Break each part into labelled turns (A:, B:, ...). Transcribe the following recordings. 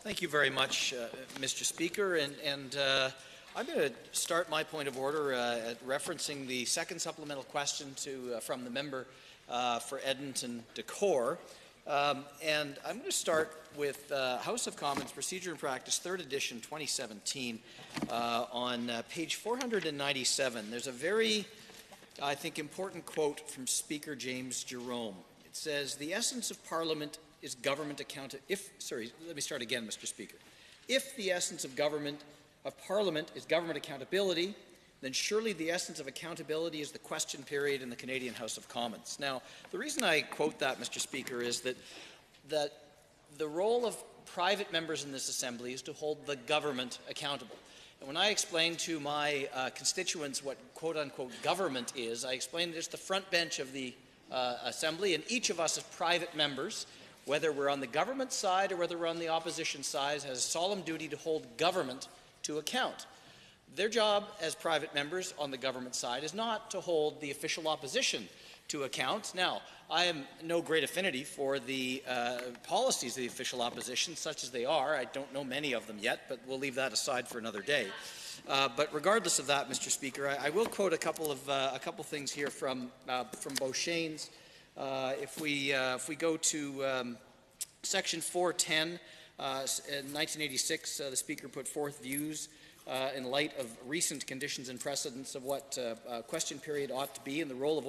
A: Thank you very much, Mr. Speaker. I'm going to start my point of order referencing the second supplemental question from the member for Edmonton-Decore. And I'm going to start with House of Commons Procedure and Practice, 3rd edition, 2017, on page 497. There's a very, I think, important quote from Speaker James Jerome. It says, "The essence of Parliament is government let me start again, Mr. Speaker. If the essence of Parliament is government accountability, then surely the essence of accountability is the question period in the Canadian House of Commons." Now, the reason I quote that, Mr. Speaker, is that the role of private members in this Assembly is to hold the government accountable. And when I explain to my constituents what quote-unquote government is, I explain that it's the front bench of the Assembly, and each of us as private members, whether we're on the government side or whether we're on the opposition side, has a solemn duty to hold government to account. Their job as private members on the government side is not to hold the official opposition to account. Now, I am no great affinity for the policies of the official opposition, such as they are. I don't know many of them yet, but we'll leave that aside for another day. But regardless of that, Mr. Speaker, I will quote a couple things here from Beauchesne's. If we go to Section 410, in 1986, the Speaker put forth views in light of recent conditions and precedents of what question period ought to be and the role of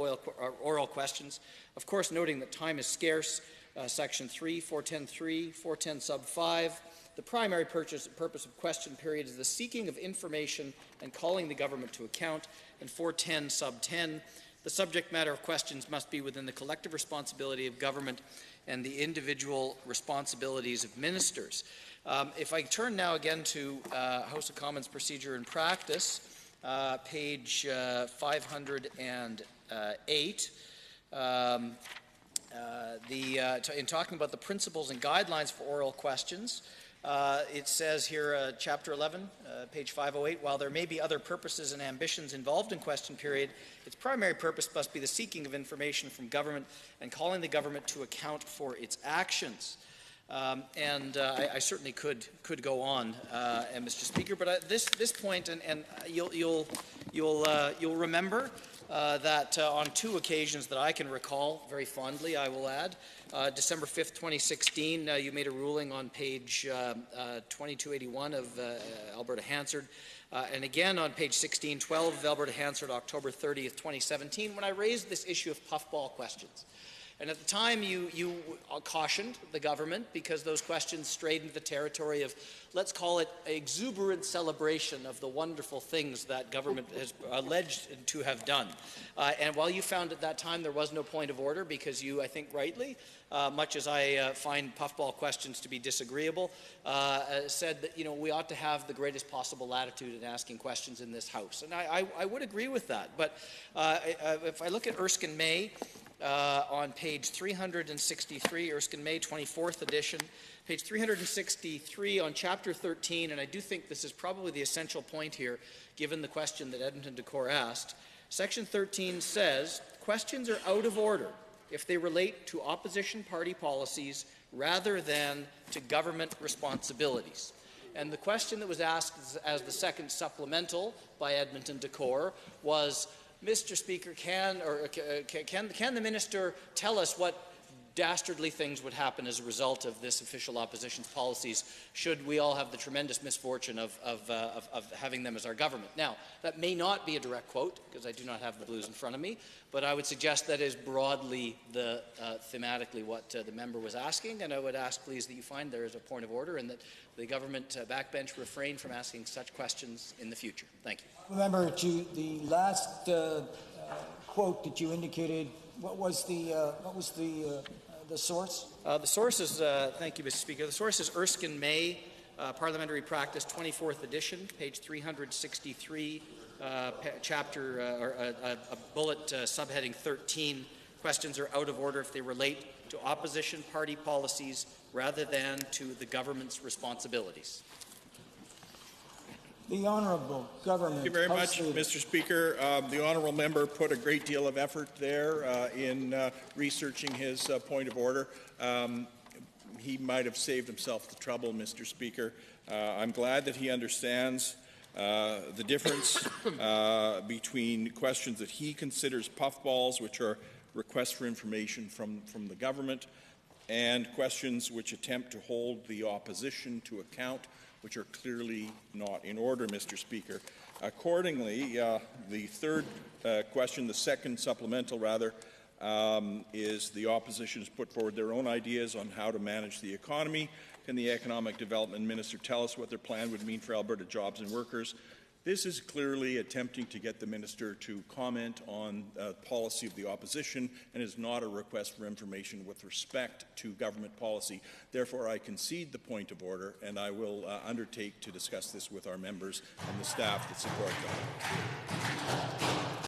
A: oral questions. Of course, noting that time is scarce, Section 3, 410.3, 410 sub 5, the primary purpose of question period is the seeking of information and calling the government to account, and 410 sub 10, the subject matter of questions must be within the collective responsibility of government and the individual responsibilities of ministers. If I turn now again to House of Commons Procedure and Practice, page 508, in talking about the principles and guidelines for oral questions, it says here, Chapter 11, page 508, while there may be other purposes and ambitions involved in question period, its primary purpose must be the seeking of information from government and calling the government to account for its actions. I certainly could go on, Mr. Speaker, but this point, and you'll remember that on two occasions that I can recall very fondly, I will add, December 5th, 2016, you made a ruling on page 2281 of Alberta Hansard, and again on page 1612 of Alberta Hansard, October 30th, 2017, when I raised this issue of puffball questions. And at the time, you cautioned the government because those questions strayed into the territory of, let's call it, exuberant celebration of the wonderful things that government has alleged to have done. And while you found at that time there was no point of order because you, I think rightly, much as I find puffball questions to be disagreeable, said that we ought to have the greatest possible latitude in asking questions in this House. And I would agree with that. But if I look at Erskine May, on page 363, Erskine May, 24th edition, page 363 on Chapter 13, and I do think this is probably the essential point here, given the question that Edmonton-Decore asked. Section 13 says, questions are out of order if they relate to opposition party policies rather than to government responsibilities. And the question that was asked as the second supplemental by Edmonton-Decore was, Mr. Speaker, can the minister tell us what dastardly things would happen as a result of this official opposition's policies should we all have the tremendous misfortune of having them as our government? Now, that may not be a direct quote because I do not have the blues in front of me, but I would suggest that is broadly thematically what the member was asking, and I would ask, please, that you find there is a point of order and that the government backbench refrain from asking such questions in the future. Thank you.
B: Remember, to the last quote that you indicated, what was the source?
A: The source is, thank you, Mr. Speaker. The source is Erskine May, Parliamentary Practice, 24th edition, page 363, chapter or a bullet subheading 13. Questions are out of order if they relate to opposition party policies rather than to the government's responsibilities.
B: The Honourable Government.
C: Thank you very much, Mr. Speaker. The Honourable Member put a great deal of effort there in researching his point of order. he might have saved himself the trouble, Mr. Speaker. I'm glad that he understands the difference between questions that he considers puffballs, which are requests for information from the government, and questions which attempt to hold the opposition to account, which are clearly not in order, Mr. Speaker. Accordingly, the third question, the second supplemental rather, is the opposition has put forward their own ideas on how to manage the economy. Can the Economic Development Minister tell us what their plan would mean for Alberta jobs and workers? This is clearly attempting to get the minister to comment on policy of the opposition and is not a request for information with respect to government policy. Therefore, I concede the point of order, and I will undertake to discuss this with our members and the staff that support them.